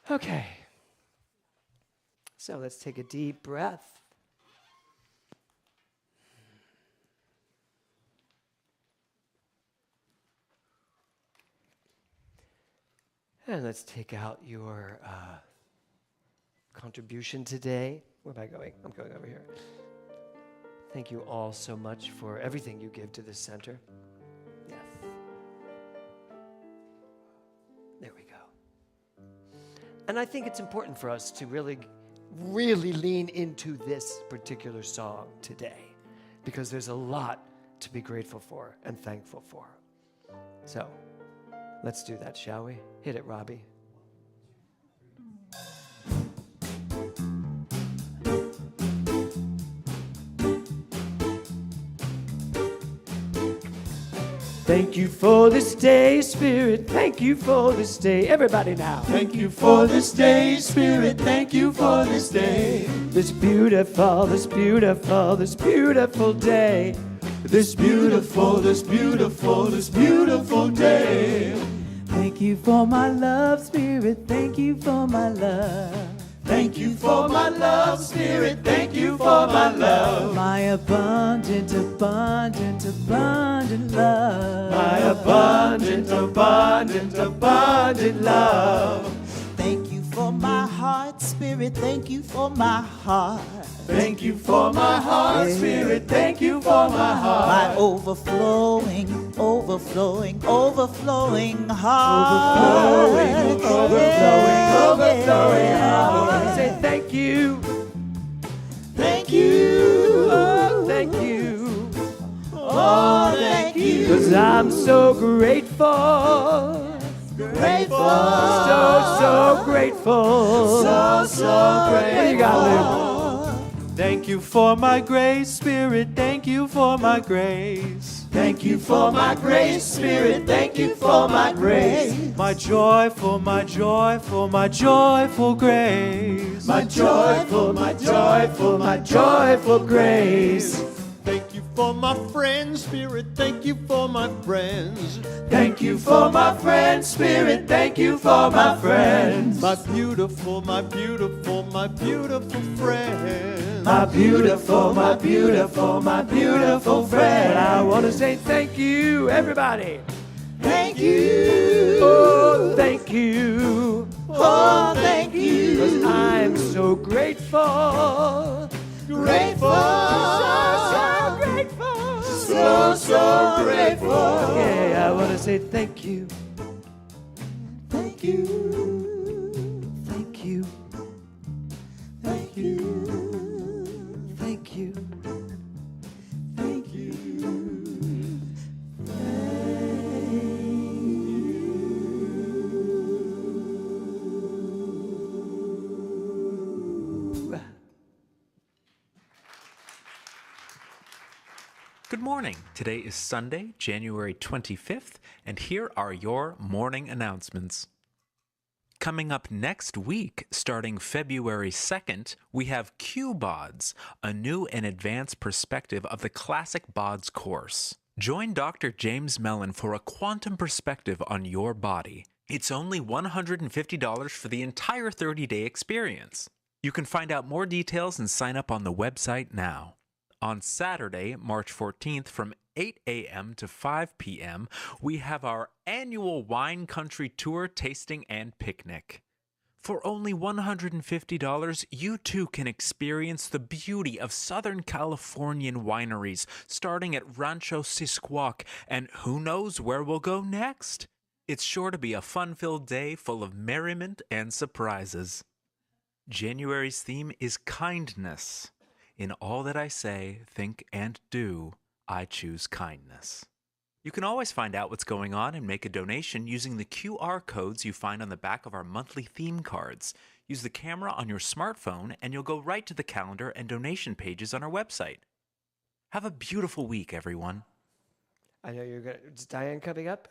Okay. So let's take a deep breath. And let's take out your contribution today. Where am I going? I'm going over here. Thank you all so much for everything you give to this center. Yes. There we go. And I think it's important for us to really lean into this particular song today, because there's a lot to be grateful for and thankful for. So, let's do that, shall we? Hit it, Robbie. Thank you for this day, Spirit. Thank you for this day. Everybody now. Thank you for this day, Spirit. Thank you for this day. This beautiful day. This beautiful day. Thank you for my love, Spirit. Thank you for my love. Thank you for my love, Spirit. Thank you for my love. My abundant love. My abundant love. Thank you for my heart, Spirit. Thank you for my heart. Thank you for my heart, Spirit. Thank you for my heart. My overflowing heart. Overflowing heart. Say thank you. Thank you. Oh, thank you. Oh, thank you. 'Cause I'm so grateful. Grateful. So grateful. So grateful. What do you got, Luke? Thank you for my grace, Spirit. Thank you for my grace. Thank you for my grace, Spirit. Thank you for my grace. My joyful grace. My joyful grace. Thank you for my friends, Spirit. Thank you for my friends. Thank you for my friends, Spirit. Thank you for my friends. My beautiful friends. My beautiful friend. I want to say thank you, everybody. Thank you. Oh, thank you. Oh, thank you. 'Cause I'm so grateful. Grateful. So grateful. So grateful. Okay, I want to say thank you. Thank you. Thank you. Thank you. Thank you. Good morning. Today is Sunday, January 25th, and here are your morning announcements. Coming up next week, starting February 2nd, we have Q-BODS, a new and advanced perspective of the classic BODS course. Join Dr. James Mellon for a quantum perspective on your body. It's only $150 for the entire 30-day experience. You can find out more details and sign up on the website now. On Saturday, March 14th, from 8 a.m. to 5 p.m., we have our annual Wine Country Tour, tasting, and picnic. For only $150, you too can experience the beauty of Southern Californian wineries, starting at Rancho Sisquoc, and who knows where we'll go next. It's sure to be a fun-filled day full of merriment and surprises. January's theme is kindness. In all that I say, think, and do, I choose kindness. You can always find out what's going on and make a donation using the QR codes you find on the back of our monthly theme cards. Use the camera on your smartphone and you'll go right to the calendar and donation pages on our website. Have a beautiful week, everyone. I know you're going to... Is Diane coming up?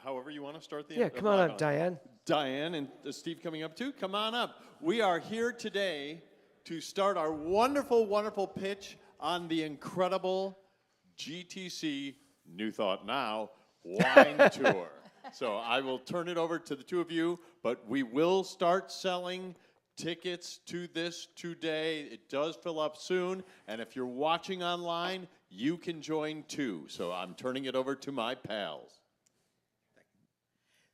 However you want to start the... Yeah, come on up, Diane. Diane and Steve coming up too. Come on up. We are here today to start our wonderful, wonderful pitch on the incredible GTC New Thought Now wine tour. So I will turn it over to the two of you, but we will start selling tickets to this today. It does fill up soon, and if you're watching online, you can join too. So I'm turning it over to my pals.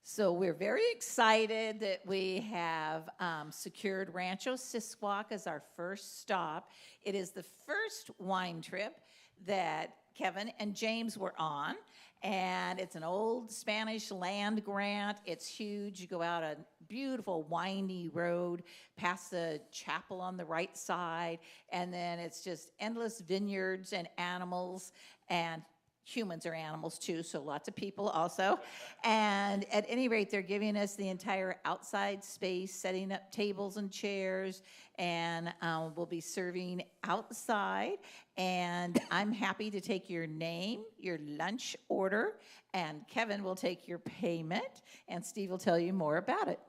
So we're very excited that we have secured Rancho Sisquoc as our first stop. It is the first wine trip that Kevin and James were on, and it's an old Spanish land grant. It's huge. You go out a beautiful windy road past the chapel on the right side, and then it's just endless vineyards and animals, and humans are animals too, so lots of people also. And at any rate, they're giving us the entire outside space, setting up tables and chairs, and we'll be serving outside. And I'm happy to take your name, your lunch order, and Kevin will take your payment, and Steve will tell you more about it.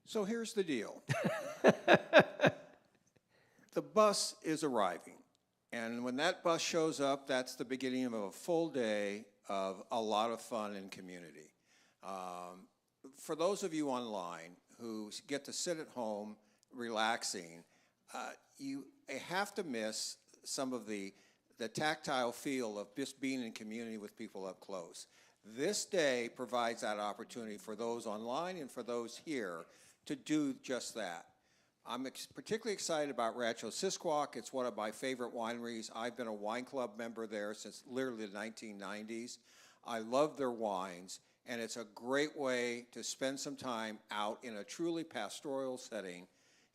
So here's the deal. The bus is arriving. And when that bus shows up, that's the beginning of a full day of a lot of fun and community. For those of you online who get to sit at home relaxing, you have to miss some of the tactile feel of just being in community with people up close. This day provides that opportunity for those online and for those here to do just that. I'm particularly excited about Rancho Sisquoc. It's one of my favorite wineries. I've been a wine club member there since literally the 1990s. I love their wines, and it's a great way to spend some time out in a truly pastoral setting,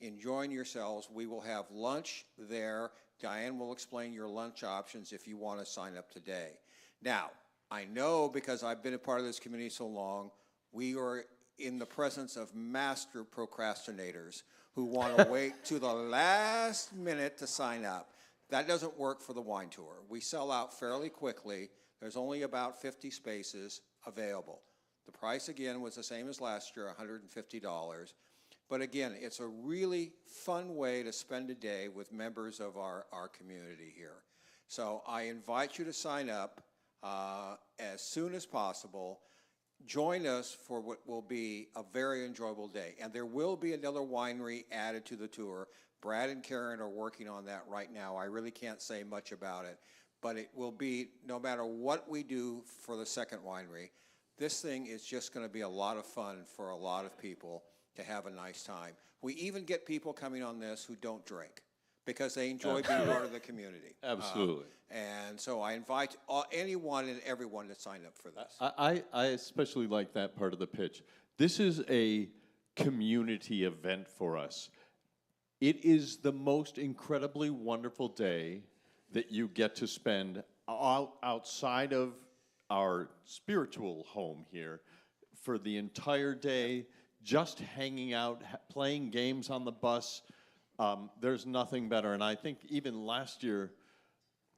enjoying yourselves. We will have lunch there. Diane will explain your lunch options if you want to sign up today. Now, I know because I've been a part of this community so long, we are in the presence of master procrastinators who want to wait to the last minute to sign up. That doesn't work for the wine tour. We sell out fairly quickly. There's only about 50 spaces available. The price, again, was the same as last year, $150. But again, it's a really fun way to spend a day with members of our community here. So I invite you to sign up as soon as possible. Join us for what will be a very enjoyable day. And there will be another winery added to the tour. Brad and Karen are working on that right now. I really can't say much about it. But it will be, no matter what we do for the second winery, this thing is just going to be a lot of fun for a lot of people to have a nice time. We even get people coming on this who don't drink because they enjoy being part of the community. Absolutely. And so I invite anyone and everyone to sign up for this. I especially like that part of the pitch. This is a community event for us. It is the most incredibly wonderful day that you get to spend outside of our spiritual home here for the entire day, just hanging out, playing games on the bus. There's nothing better. And I think even last year,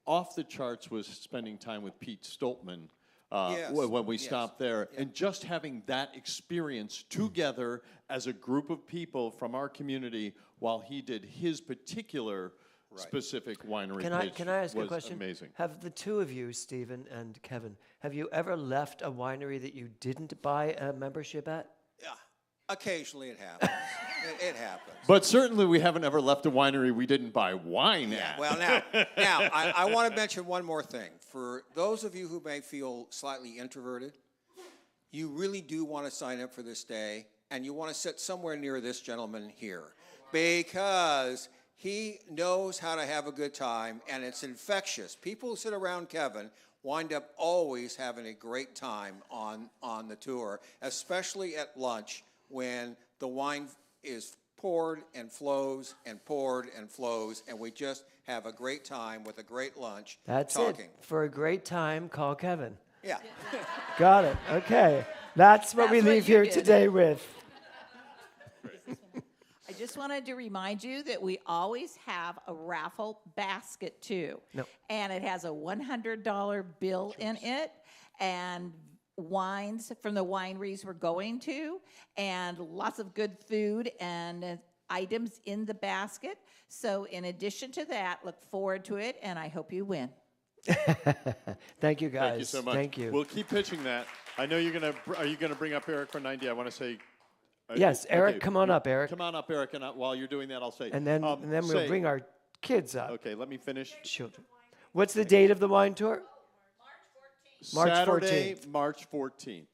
off the charts was spending time with Pete Stoltman Yes, when we yes, stopped there. And just having that experience together as a group of people from our community while he did his particular specific winery pitch Can I ask a was question? amazing. Have the two of you, Stephen and Kevin, have you ever left a winery that you didn't buy a membership at? Yeah, occasionally it happens. It happens. But certainly we haven't ever left a winery we didn't buy wine at. Well, now I want to mention one more thing. For those of you who may feel slightly introverted, you really do want to sign up for this day, and you want to sit somewhere near this gentleman here, because he knows how to have a good time, and it's infectious. People who sit around Kevin wind up always having a great time on the tour, especially at lunch when the wine is poured and flows and poured and flows, and we just have a great time with a great lunch. That's talking. it. For a great time, call Kevin. Yeah. Got it. Okay. That's what we That's what leave you here did. today with. I just wanted to remind you that we always have a raffle basket too. No. And it has a $100 bill in it and wines from the wineries we're going to and lots of good food and items in the basket. So in addition to that, look forward to it and I hope you win. Thank you, guys. Thank you so much. Thank you. We'll keep pitching that. I know you're gonna. Are you gonna bring up Eric for 90? I want to say. Yes, Eric, come on up, Eric. Come on up, Eric, and while you're doing that, I'll say. And then we'll say- bring our kids up. Okay, let me finish. Children. What's the date of the wine tour? March 14th. Saturday, March 14th.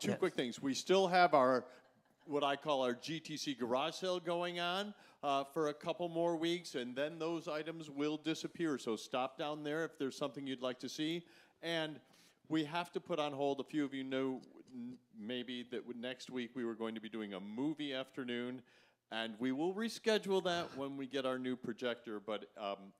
Two Yes. quick things. We still have our, what I call our GTC garage sale going on for a couple more weeks, and then those items will disappear. So stop down there if there's something you'd like to see. And we have to put on hold, a few of you know maybe that next week we were going to be doing a movie afternoon, and we will reschedule that when we get our new projector, but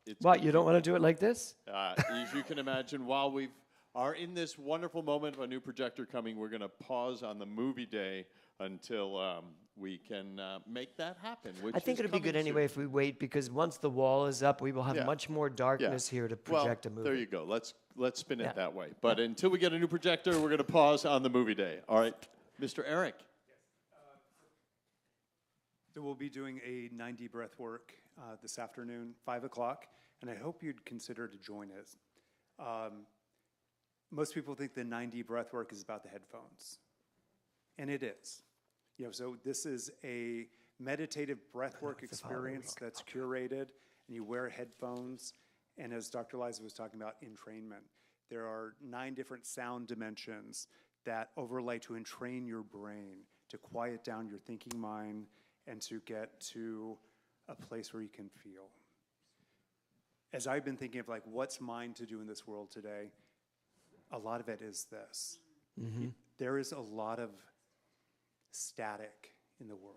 it's... What, you don't want to do it like this? As you can imagine, while we are in this wonderful moment of a new projector coming, we're going to pause on the movie day until we can make that happen. Which I think is it'd be good coming anyway soon. if we wait, because once the wall is up, we will have Yeah. much more Yeah. darkness here to project a movie. There you go. Let's spin Yeah. it that way. But until we get a new projector, we're going to pause on the movie day. All right, Mr. Eric. So we'll be doing a 90 breath work this afternoon, 5 o'clock, and I hope you'd consider to join us. Most people think the 90 breath work is about the headphones, and it is. So this is a meditative breathwork experience that's curated, and you wear headphones. And as Dr. Liza was talking about entrainment, there are 9 different sound dimensions that overlay to entrain your brain, to quiet down your thinking mind, and to get to a place where you can feel. As I've been thinking of what's mine to do in this world today, a lot of it is this. There is a lot of static in the world.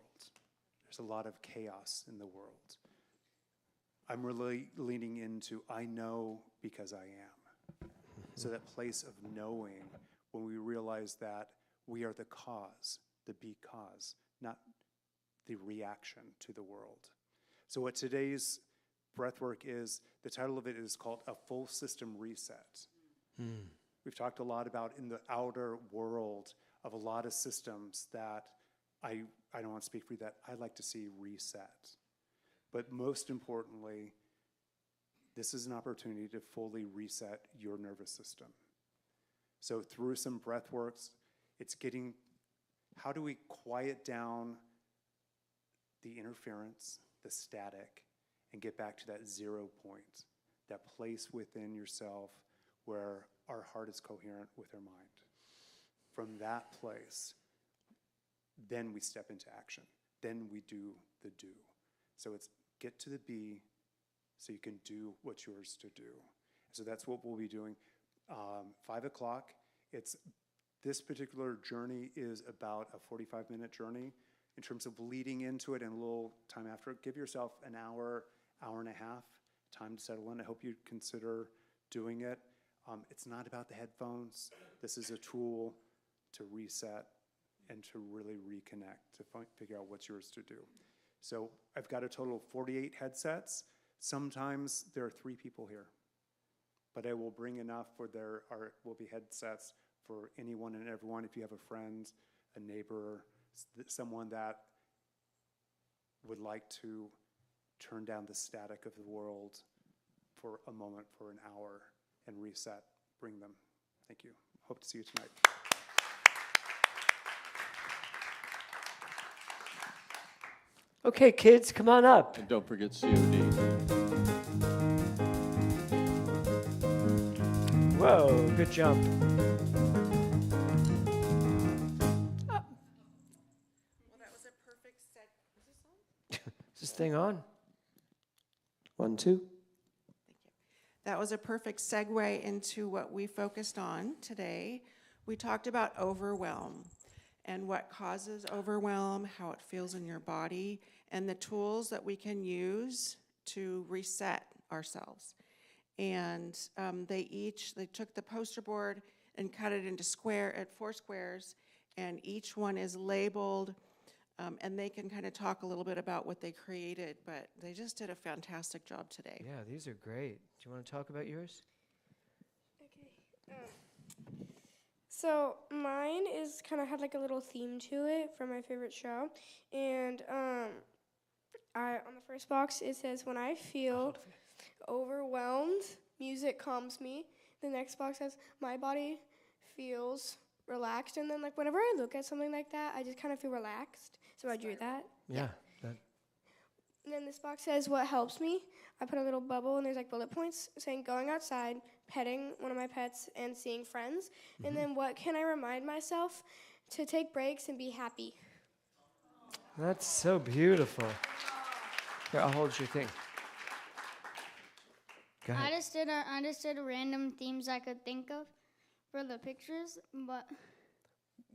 There's a lot of chaos in the world. I'm really leaning into I know because I am. So that place of knowing, when we realize that we are the cause, the because, not the reaction to the world. So what today's breathwork is, the title of it is called A Full System Reset. We've talked a lot about in the outer world of a lot of systems that I don't want to speak for you, that I'd like to see reset. But most importantly, this is an opportunity to fully reset your nervous system. So through some breath works, it's getting, how do we quiet down the interference, the static, and get back to that 0 point, that place within yourself where our heart is coherent with our mind. From that place, then we step into action. Then we do the do. So it's get to the be so you can do what's yours to do. So that's what we'll be doing. 5 o'clock, this particular journey is about a 45-minute journey. In terms of leading into it and a little time after, give yourself an hour, hour and a half time to settle in. I hope you'd consider doing it. It's not about the headphones. This is a tool to reset and to really reconnect, to figure out what's yours to do. So I've got a total of 48 headsets. Sometimes there are 3 people here. but I will bring enough for there will be headsets for anyone and everyone. If you have a friend, a neighbor, someone that would like to turn down the static of the world for a moment, for an hour, and reset, bring them. Thank you. Hope to see you tonight. Okay, kids, come on up. And don't forget COD. Whoa, good jump. Is this thing on? 1, 2. That was a perfect segue into what we focused on today. We talked about overwhelm and what causes overwhelm, how it feels in your body, and the tools that we can use to reset ourselves. And they took the poster board and cut it into 4 squares, and each one is labeled, and they can kind of talk a little bit about what they created, but they just did a fantastic job today. Yeah, these are great. Do you want to talk about yours? Okay. So mine is kind of had like a little theme to it from my favorite show, and on the first box it says, "When I feel overwhelmed, music calms me." The next box says, "My body feels relaxed," and then like whenever I look at something like that, I just kind of feel relaxed. So I drew that. Yeah. And then this box says, "What helps me?" I put a little bubble, and there's like bullet points saying going outside, petting one of my pets, and seeing friends. Mm-hmm. And then what can I remind myself to take breaks and be happy? That's so beautiful. Here, I'll hold your thing. Go ahead. I just did random themes I could think of for the pictures, but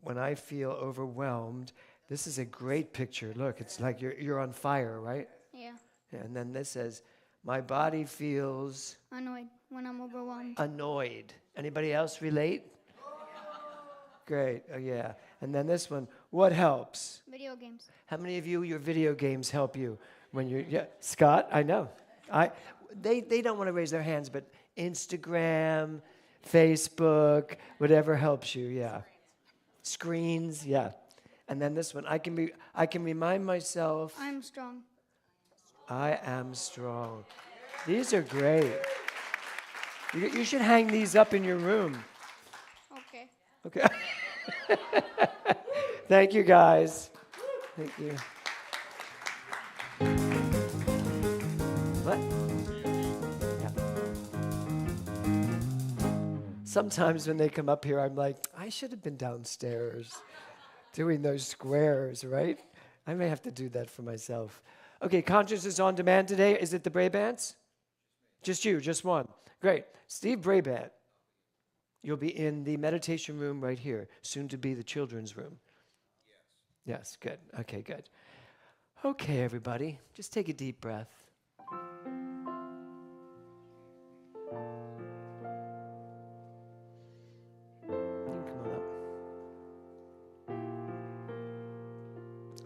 When I feel overwhelmed, this is a great picture. Look, it's like you're on fire, right? yeah, And then this says, "My body feels annoyed when I'm overwhelmed." annoyed." Anybody else relate? Great. Oh, yeah. And then this one, "What helps?" Video games. How many of you, your video games help you when you're, yeah, Scott, I know. They don't want to raise their hands, but Instagram, Facebook, whatever helps you, yeah. Screens, yeah. And then this one, I can remind myself, I'm strong. I am strong. These are great. You should hang these up in your room. Okay. Okay. Thank you, guys. Thank you. What? Yeah. Sometimes when they come up here, I'm like, I should have been downstairs doing those squares, right? I may have to do that for myself. Okay, Consciousness on Demand today. Is it the Brabants? Just you, just one. Great. Steve Brabant, you'll be in the meditation room right here, soon to be the children's room. Yes, good. Okay, good. Okay, everybody, just take a deep breath. You can come on up.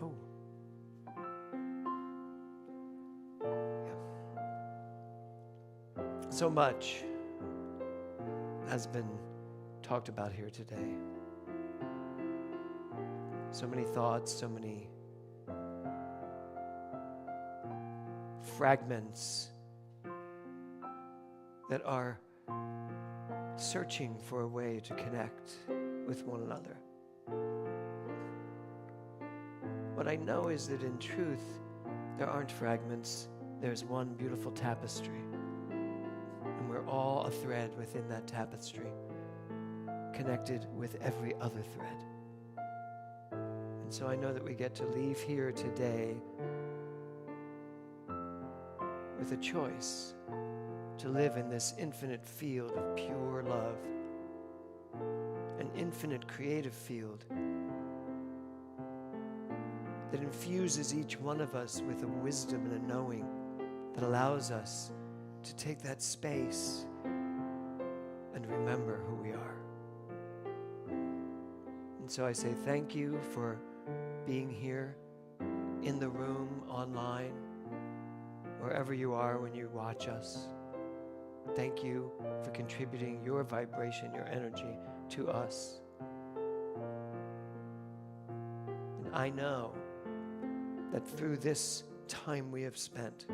Oh. Yeah. So much has been talked about here today. So many thoughts, so many fragments that are searching for a way to connect with one another. What I know is that in truth, there aren't fragments. There's one beautiful tapestry. And we're all a thread within that tapestry, connected with every other thread. And so I know that we get to leave here today with a choice to live in this infinite field of pure love, an infinite creative field that infuses each one of us with a wisdom and a knowing that allows us to take that space and remember who we are. And so I say thank you for being here, in the room, online, wherever you are when you watch us. Thank you for contributing your vibration, your energy to us. And I know that through this time we have spent,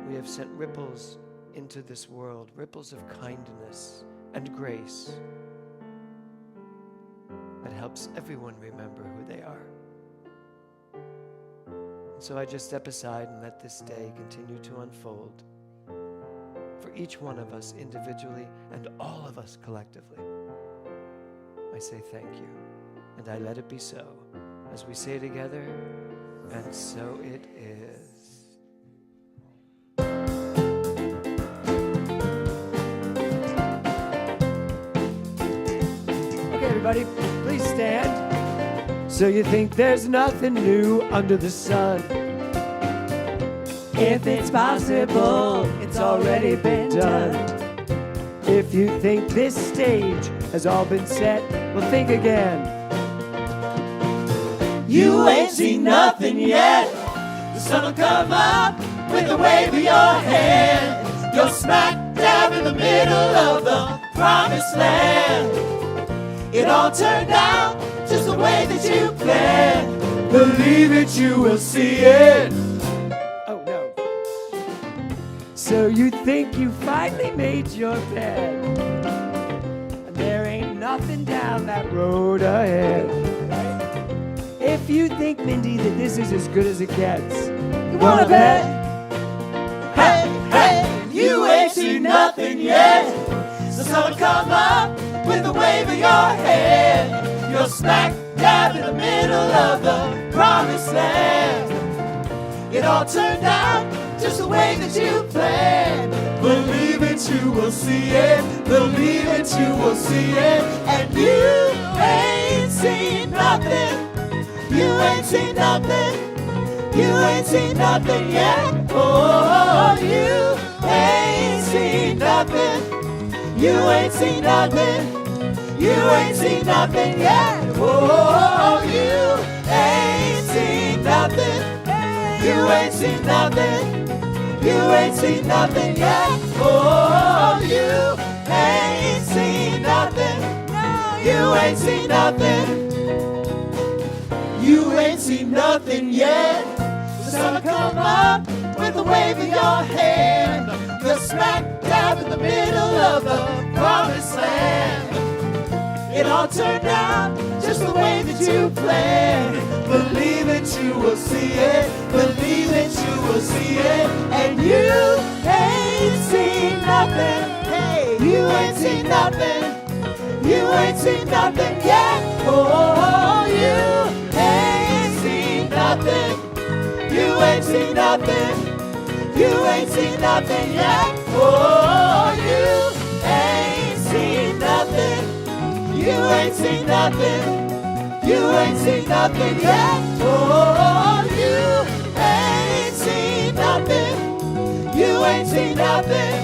we have sent ripples into this world, ripples of kindness and grace that helps everyone remember who they are. And so I just step aside and let this day continue to unfold for each one of us individually and all of us collectively. I say thank you, and I let it be so, as we say together, and so it is. Okay, everybody, please stand. So you think there's nothing new under the sun? If it's possible, it's already been done. If you think this stage has all been set, well, think again. You ain't seen nothing yet. The sun will come up with a wave of your hand. You're smack dab in the middle of the promised land. It all turned out just the way that you planned. Believe it, you will see it. Oh, no. So you think you finally made your bed, and there ain't nothing down that road ahead. If you think, Mindy, that this is as good as it gets, you wanna bet? Hey, hey, you ain't seen nothing yet. The sun will come up with a wave of your hand. You're smack dab in the middle of the promised land. It all turned out just the way that you planned. Believe it, you will see it. Believe it, you will see it. And you ain't seen nothing. You ain't seen nothing. You ain't seen nothing yet. Oh, you ain't seen nothing. You ain't seen nothing. You ain't seen nothing yet. Oh, you ain't seen nothing. You ain't seen nothing. You ain't seen nothing yet. Oh, you ain't seen nothing. You ain't seen nothing. You ain't seen nothing yet. The sun will come up with a wave of your hand. You're smack dab in the middle of the promised land. It all turned out just the way that you planned. Believe it, you will see it. Believe it, you will see it. And you ain't seen nothing. Hey, you ain't seen nothing. You ain't seen nothing yet. Oh, you ain't seen nothing. You ain't seen nothing. You ain't seen nothing yet. Oh, you ain't seen nothing. You ain't seen nothing. You ain't seen nothing yet. Oh, you ain't seen nothing. You ain't seen nothing.